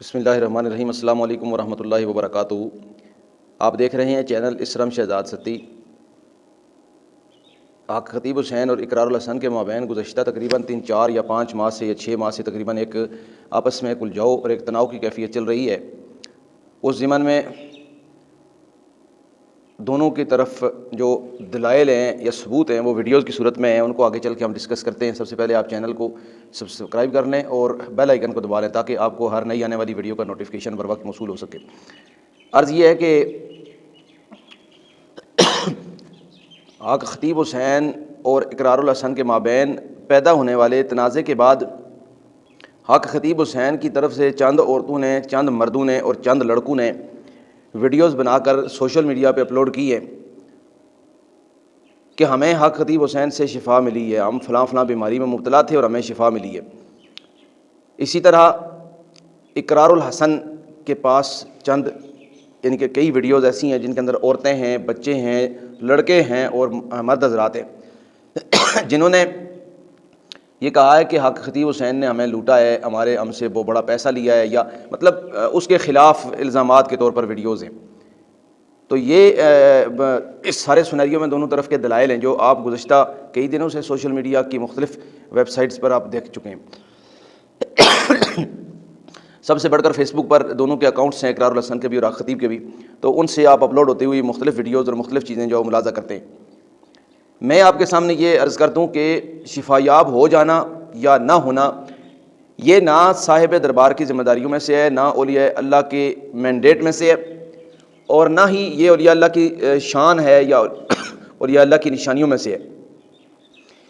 بسم اللہ الرحمن الرحیم۔ السلام علیکم ورحمۃ اللہ وبرکاتہ۔ آپ دیکھ رہے ہیں چینل اسرم شہزاد ستی۔ حق خطیب حسین اور اقرار الحسن کے مابین گزشتہ تقریباً 3 یا 5 ماہ سے یا 6 ماہ سے تقریباً ایک آپس میں الجھاؤ اور ایک تناؤ کی کیفیت چل رہی ہے۔ اس ضمن میں دونوں کی طرف جو دلائل ہیں یا ثبوت ہیں وہ ویڈیوز کی صورت میں ہیں، ان کو آگے چل کے ہم ڈسکس کرتے ہیں۔ سب سے پہلے آپ چینل کو سبسکرائب کر لیں اور بیل آئیکن کو دبا لیں تاکہ آپ کو ہر نئی آنے والی ویڈیو کا نوٹیفیکیشن بر وقت موصول ہو سکے۔ عرض یہ ہے کہ حق خطیب حسین اور اقرار الحسن کے مابین پیدا ہونے والے تنازع کے بعد حق خطیب حسین کی طرف سے چند عورتوں نے، چند مردوں نے اور چند لڑکوں نے ویڈیوز بنا کر سوشل میڈیا پہ اپلوڈ کی ہے کہ ہمیں حق خطیب حسین سے شفا ملی ہے، ہم فلاں فلاں بیماری میں مبتلا تھے اور ہمیں شفا ملی ہے۔ اسی طرح اقرار الحسن کے پاس چند یعنی کہ کئی ویڈیوز ایسی ہیں جن کے اندر عورتیں ہیں، بچے ہیں، لڑکے ہیں اور مرد حضرات ہیں جنہوں نے یہ کہا ہے کہ حق خطیب حسین نے ہمیں لوٹا ہے، ہم سے وہ بڑا پیسہ لیا ہے، یا مطلب اس کے خلاف الزامات کے طور پر ویڈیوز ہیں۔ تو یہ اس سارے سینیریو میں دونوں طرف کے دلائل ہیں جو آپ گزشتہ کئی دنوں سے سوشل میڈیا کی مختلف ویب سائٹس پر آپ دیکھ چکے ہیں۔ سب سے بڑھ کر فیس بک پر دونوں کے اکاؤنٹس ہیں، اقرار الحسن کے بھی اور حق خطیب کے بھی، تو ان سے آپ اپلوڈ ہوتی ہوئی مختلف ویڈیوز اور مختلف چیزیں جو ملاحظہ کرتے ہیں۔ میں آپ کے سامنے یہ عرض کر دوں کہ شفا یاب ہو جانا یا نہ ہونا یہ نہ صاحب دربار کی ذمہ داریوں میں سے ہے، نہ اولیاء اللہ کے مینڈیٹ میں سے ہے، اور نہ ہی یہ اولیاء اللہ کی شان ہے یا اولیاء اللہ کی نشانیوں میں سے ہے۔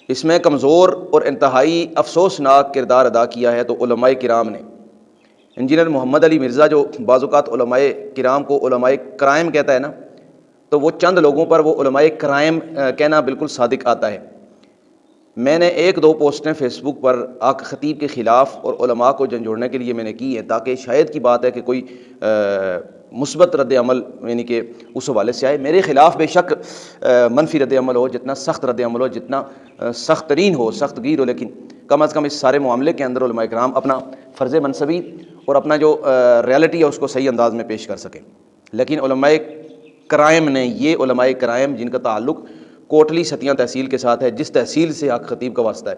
اس میں کمزور اور انتہائی افسوسناک کردار ادا کیا ہے تو علماء کرام نے۔ انجینئر محمد علی مرزا جو بعض اوقات علماء کرام کو علماء کرائم کہتا ہے نا، تو وہ چند لوگوں پر وہ علماء کرائم کہنا بالکل صادق آتا ہے۔ میں نے 1-2 پوسٹیں فیس بک پر حق خطیب کے خلاف اور علماء کو جھنجھوڑنے کے لیے میں نے کی ہیں تاکہ شاید کی بات ہے کہ کوئی مثبت رد عمل یعنی کہ اس حوالے سے آئے۔ میرے خلاف بے شک منفی رد عمل ہو، جتنا سخت رد عمل ہو، جتنا سخت ترین ہو، سخت گیر ہو، لیکن کم از کم اس سارے معاملے کے اندر علماء کرام اپنا فرض منصبی اور اپنا جو ریالٹی ہے اس کو صحیح انداز میں پیش کر سکیں۔ لیکن علماء کرائم نے، یہ علماء کرائم جن کا تعلق کوٹلی ستیاں تحصیل کے ساتھ ہے، جس تحصیل سے حق خطیب کا واسطہ ہے،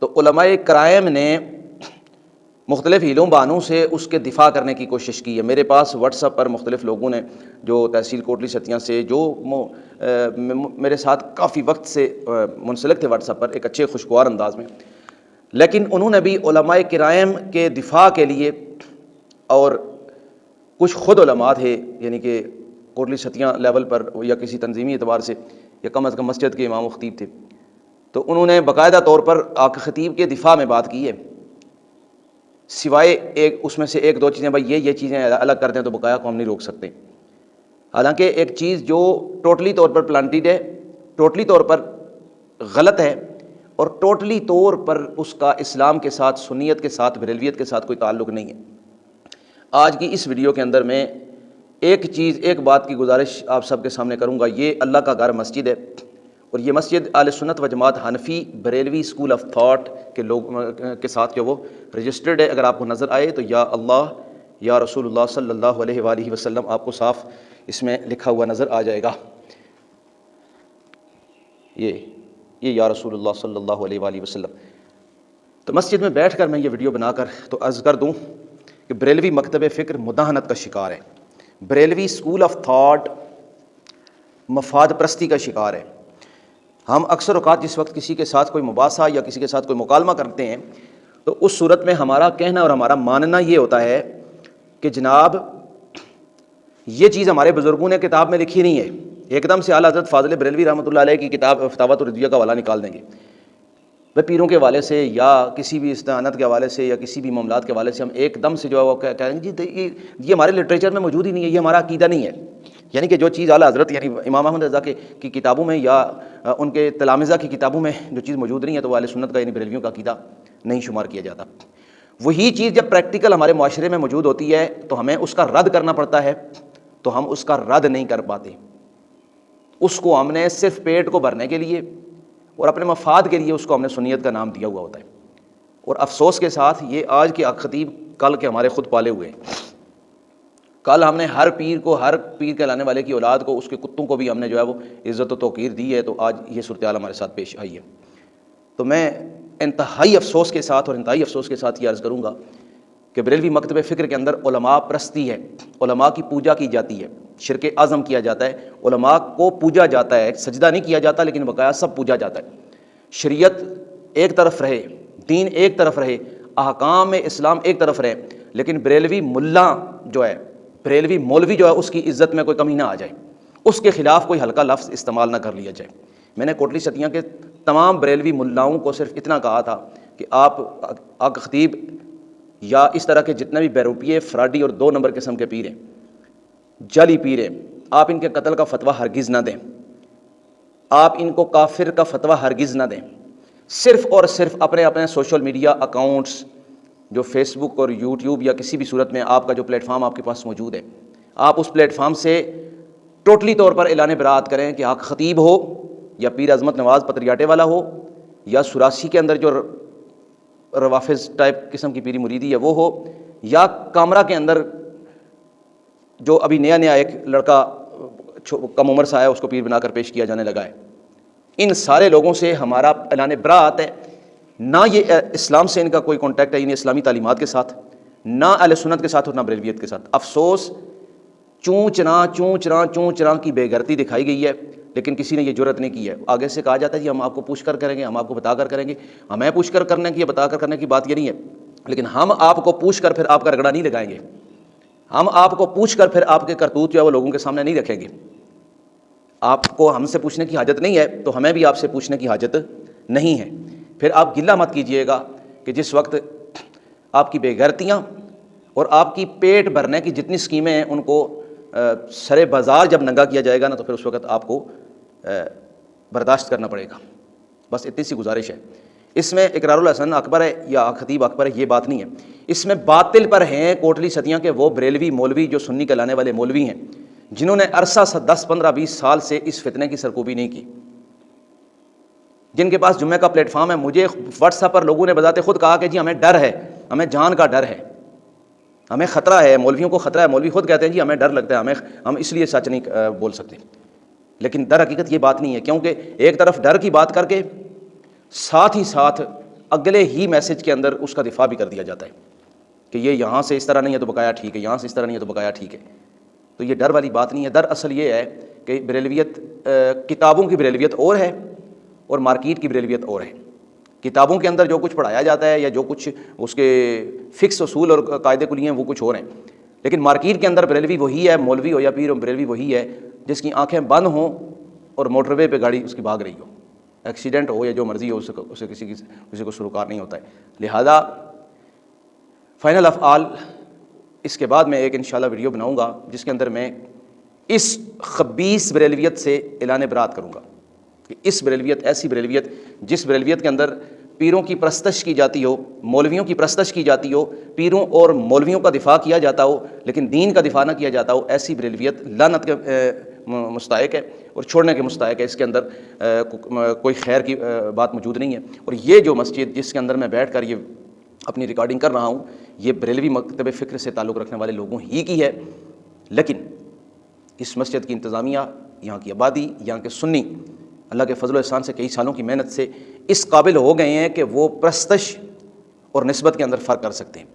تو علماء کرائم نے مختلف ہیلوں بہانوں سے اس کے دفاع کرنے کی کوشش کی ہے۔ میرے پاس واٹس ایپ پر مختلف لوگوں نے جو تحصیل کوٹلی ستیاں سے جو میرے ساتھ کافی وقت سے منسلک تھے واٹس ایپ پر ایک اچھے خوشگوار انداز میں، لیکن انہوں نے بھی علماء کرائم کے دفاع کے لیے، اور کچھ خود علماء تھے یعنی کہ کوٹلی ستیاں لیول پر یا کسی تنظیمی اعتبار سے یا کم از کم مسجد کے امام و خطیب تھے، تو انہوں نے باقاعدہ طور پر حق خطیب کے دفاع میں بات کی ہے، سوائے اس میں سے 1-2 چیزیں، بھائی یہ چیزیں الگ کر دیں تو بقایا کو ہم نہیں روک سکتے۔ حالانکہ ایک چیز جو ٹوٹلی طور پر پلانٹیڈ ہے، ٹوٹلی طور پر غلط ہے، اور ٹوٹلی طور پر اس کا اسلام کے ساتھ، سنیت کے ساتھ، بریلویت کے ساتھ کوئی تعلق نہیں ہے۔ آج کی اس ویڈیو کے اندر میں ایک بات کی گزارش آپ سب کے سامنے کروں گا۔ یہ اللہ کا گھر مسجد ہے، اور یہ مسجد اہل سنت و جماعت حنفی بریلوی اسکول آف تھاٹ کے لوگ کے ساتھ جو وہ رجسٹرڈ ہے۔ اگر آپ کو نظر آئے تو یا اللہ یا رسول اللہ صلی اللہ علیہ وآلہ وسلم آپ کو صاف اس میں لکھا ہوا نظر آ جائے گا۔ یہ یا رسول اللہ صلی اللہ علیہ وآلہ وسلم۔ تو مسجد میں بیٹھ کر میں یہ ویڈیو بنا کر تو عرض کر دوں کہ بریلوی مکتب فکر مداہنت کا شکار ہے، بریلوی اسکول آف تھاٹ مفاد پرستی کا شکار ہے۔ ہم اکثر اوقات جس وقت کسی کے ساتھ کوئی مباحثہ یا کسی کے ساتھ کوئی مکالمہ کرتے ہیں تو اس صورت میں ہمارا کہنا اور ہمارا ماننا یہ ہوتا ہے کہ جناب یہ چیز ہمارے بزرگوں نے کتاب میں لکھی نہیں ہے۔ ایک دم سے اعلیٰ حضرت فاضل بریلوی رحمۃ اللہ علیہ کی کتاب فتاویٰ الردیہ کا حوالہ نکال دیں گے، وہ پیروں کے حوالے سے یا کسی بھی استعانت کے حوالے سے یا کسی بھی معاملات کے حوالے سے ہم ایک دم سے جو ہے وہ کہیں گے جی یہ ہمارے لٹریچر میں موجود ہی نہیں ہے، یہ ہمارا عقیدہ نہیں ہے۔ یعنی کہ جو چیز اعلیٰ حضرت یعنی امام احمد رضا کی کتابوں میں یا ان کے تلامذہ کی کتابوں میں جو چیز موجود نہیں ہے تو وہ اہل سنت کا یعنی بریلویوں کا عقیدہ نہیں شمار کیا جاتا۔ وہی چیز جب پریکٹیکل ہمارے معاشرے میں موجود ہوتی ہے تو ہمیں اس کا رد کرنا پڑتا ہے، تو ہم اس کا رد نہیں کر پاتے۔ اس کو ہم نے صرف پیٹ کو بھرنے کے لیے اور اپنے مفاد کے لیے اس کو ہم نے سنیت کا نام دیا ہوا ہوتا ہے۔ اور افسوس کے ساتھ یہ آج کے حق خطیب کل کے ہمارے خود پالے ہوئے ہیں. کل ہم نے ہر پیر کے لانے والے کی اولاد کو، اس کے کتوں کو بھی ہم نے جو ہے وہ عزت و توقیر دی ہے. تو آج یہ صورتحال ہمارے ساتھ پیش آئی ہے. تو میں انتہائی افسوس کے ساتھ یہ عرض کروں گا کہ بریلوی مکتب فکر کے اندر علماء پرستی ہے، علماء کی پوجا کی جاتی ہے، شرک اعظم کیا جاتا ہے، علماء کو پوجا جاتا ہے، سجدہ نہیں کیا جاتا لیکن بقایا سب پوجا جاتا ہے. شریعت ایک طرف رہے، دین ایک طرف رہے، احکام اسلام ایک طرف رہے، لیکن بریلوی ملا جو ہے، بریلوی مولوی جو ہے، اس کی عزت میں کوئی کمی نہ آ جائے، اس کے خلاف کوئی ہلکا لفظ استعمال نہ کر لیا جائے. میں نے کوٹلی ستیاں کے تمام بریلوی ملاؤں کو صرف اتنا کہا تھا کہ آپ آقا خطیب یا اس طرح کے جتنے بھی بیروپیے فراڈی اور 2 نمبر قسم کے پیر ہیں، جعلی پیر ہیں، آپ ان کے قتل کا فتویٰ ہرگز نہ دیں، آپ ان کو کافر کا فتویٰ ہرگز نہ دیں. صرف اور صرف اپنے سوشل میڈیا اکاؤنٹس جو فیس بک اور یوٹیوب یا کسی بھی صورت میں آپ کا جو پلیٹ فارم آپ کے پاس موجود ہے، آپ اس پلیٹ فارم سے ٹوٹلی طور پر اعلان برات کریں کہ آقا خطیب ہو یا پیر عظمت نواز پتریاٹے والا ہو یا سراسی کے اندر جو روافظ ٹائپ قسم کی پیری مریدی ہے وہ ہو، یا کامرہ کے اندر جو ابھی نیا ایک لڑکا کم عمر سے آیا اس کو پیر بنا کر پیش کیا جانے لگا ہے. ان سارے لوگوں سے ہمارا اعلان برات ہے. نہ یہ اسلام سے ان کا کوئی کانٹیکٹ ہے، انہیں اسلامی تعلیمات کے ساتھ، نہ اہل سنت کے ساتھ اور نہ بریلویت کے ساتھ. افسوس، چوں چراں کی بے غیرتی دکھائی گئی ہے، لیکن کسی نے یہ جرت نہیں کی ہے. آگے سے کہا جاتا ہے جی ہم آپ کو پوچھ کر کریں گے، ہم آپ کو بتا کر کریں گے. ہمیں پوچھ کر کرنے کی، بتا کر کرنے کی بات یہ نہیں ہے، لیکن ہم آپ کو پوچھ کر پھر آپ کا رگڑا نہیں لگائیں گے. ہم آپ کو پوچھ کر پھر آپ کے کرتوت جو ہے وہ لوگوں کے سامنے نہیں رکھیں گے. آپ کو ہم سے پوچھنے کی حاجت نہیں ہے تو ہمیں بھی آپ سے پوچھنے کی حاجت نہیں ہے. پھر آپ گلہ مت کیجئے گا کہ جس وقت آپ کی بے غیرتیاں اور آپ کی پیٹ بھرنے کی جتنی اسکیمیں ہیں ان کو سرے بازار جب ننگا کیا جائے گا نا، تو پھر اس وقت آپ کو برداشت کرنا پڑے گا. بس اتنی سی گزارش ہے. اس میں اقرار الحسن اکبر ہے یا خطیب اکبر ہے یہ بات نہیں ہے. اس میں باطل پر ہیں کوٹلی ستیاں کے وہ بریلوی مولوی جو سنی کہلانے والے مولوی ہیں، جنہوں نے عرصہ 10 15 20 سال سے اس فتنے کی سرکوبی نہیں کی، جن کے پاس جمعہ کا پلیٹ فارم ہے. مجھے واٹس ایپ پر لوگوں نے بذات خود کہا کہ جی ہمیں ڈر ہے، ہمیں جان کا ڈر ہے، ہمیں خطرہ ہے، مولویوں کو خطرہ ہے. مولوی خود کہتے ہیں جی ہمیں ڈر لگتا ہے، ہم اس لیے سچ نہیں بول سکتے. لیکن در حقیقت یہ بات نہیں ہے، کیونکہ ایک طرف ڈر کی بات کر کے ساتھ ہی ساتھ اگلے ہی میسج کے اندر اس کا دفاع بھی کر دیا جاتا ہے کہ یہ یہاں سے اس طرح نہیں ہے تو بقایا ٹھیک ہے، یہاں سے اس طرح نہیں ہے تو بقایا ٹھیک ہے. تو یہ ڈر والی بات نہیں ہے. دراصل یہ ہے کہ بریلویت کتابوں کی بریلویت اور ہے اور مارکیٹ کی بریلویت اور ہے. کتابوں کے اندر جو کچھ پڑھایا جاتا ہے یا جو کچھ اس کے فکس اصول اور قاعدے کلی ہیں وہ کچھ اور ہیں، لیکن مارکیٹ کے اندر بریلوی وہی ہے، مولوی ہو یا پیر ہو، بریلوی وہی ہے جس کی آنکھیں بند ہوں اور موٹر وے پہ گاڑی اس کی بھاگ رہی ہو، ایکسیڈنٹ ہو یا جو مرضی ہو، اسے کسی کو سروکار نہیں ہوتا ہے. لہذا فائنل افعال اس کے بعد میں ایک انشاءاللہ ویڈیو بناؤں گا جس کے اندر میں اس خبیث بریلویت سے اعلان برات کروں گا کہ اس بریلویت، ایسی بریلویت جس بریلویت کے اندر پیروں کی پرستش کی جاتی ہو، مولویوں کی پرستش کی جاتی ہو، پیروں اور مولویوں کا دفاع کیا جاتا ہو لیکن دین کا دفاع نہ کیا جاتا ہو، ایسی بریلویت لعنت کے مستحق ہے اور چھوڑنے کے مستحق ہے. اس کے اندر کوئی خیر کی بات موجود نہیں ہے. اور یہ جو مسجد جس کے اندر میں بیٹھ کر یہ اپنی ریکارڈنگ کر رہا ہوں، یہ بریلوی مکتب فکر سے تعلق رکھنے والے لوگوں ہی کی ہے، لیکن اس مسجد کی انتظامیہ، یہاں کی آبادی، یہاں کے سنی اللہ کے فضل و احسان سے کئی سالوں کی محنت سے اس قابل ہو گئے ہیں کہ وہ پرستش اور نسبت کے اندر فرق کر سکتے ہیں.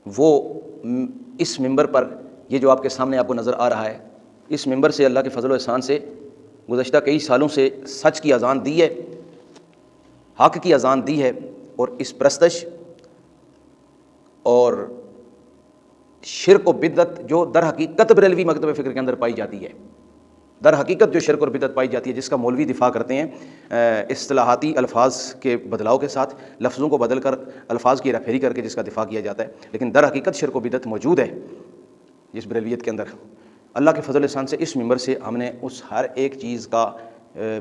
وہ اس ممبر پر یہ جو آپ کے سامنے آپ کو نظر آ رہا ہے، اس ممبر سے اللہ کے فضل و احسان سے گزشتہ کئی سالوں سے سچ کی اذان دی ہے، حق کی اذان دی ہے، اور اس پرستش اور شرک و بدعت جو در حقیقت بریلوی مکتب فکر کے اندر پائی جاتی ہے، در حقیقت جو شرک اور بدعت پائی جاتی ہے، جس کا مولوی دفاع کرتے ہیں اصطلاحاتی الفاظ کے بدلاؤ کے ساتھ، لفظوں کو بدل کر الفاظ کی ہیرا پھیری کر کے جس کا دفاع کیا جاتا ہے، لیکن در حقیقت شرک و بدعت موجود ہے جس بریلویت کے اندر. اللہ کے فضل احسان سے اس ممبر سے ہم نے اس ہر ایک چیز کا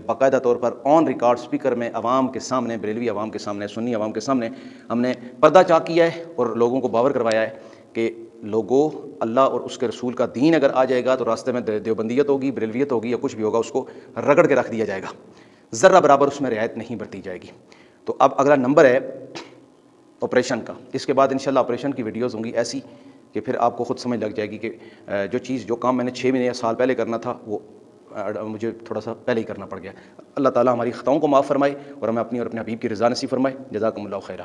باقاعدہ طور پر آن ریکارڈ سپیکر میں عوام کے سامنے، بریلوی عوام کے سامنے، سنی عوام کے سامنے ہم نے پردہ چاک کیا ہے اور لوگوں کو باور کروایا ہے کہ لوگوں، اللہ اور اس کے رسول کا دین اگر آ جائے گا تو راستے میں دیوبندیت ہوگی، بریلویت ہوگی یا کچھ بھی ہوگا، اس کو رگڑ کے رکھ دیا جائے گا، ذرہ برابر اس میں رعایت نہیں برتی جائے گی. تو اب اگلا نمبر ہے آپریشن کا. اس کے بعد انشاءاللہ آپریشن کی ویڈیوز ہوں گی ایسی کہ پھر آپ کو خود سمجھ لگ جائے گی کہ جو کام میں نے 6 مہینے یا سال پہلے کرنا تھا وہ مجھے تھوڑا سا پہلے ہی کرنا پڑ گیا. اللہ تعالیٰ ہماری خطاؤں کو معاف فرمائے اور ہمیں اپنی اور اپنے حبیب کی رضا نصیب فرمائے. جزاکم اللہ خیرہ.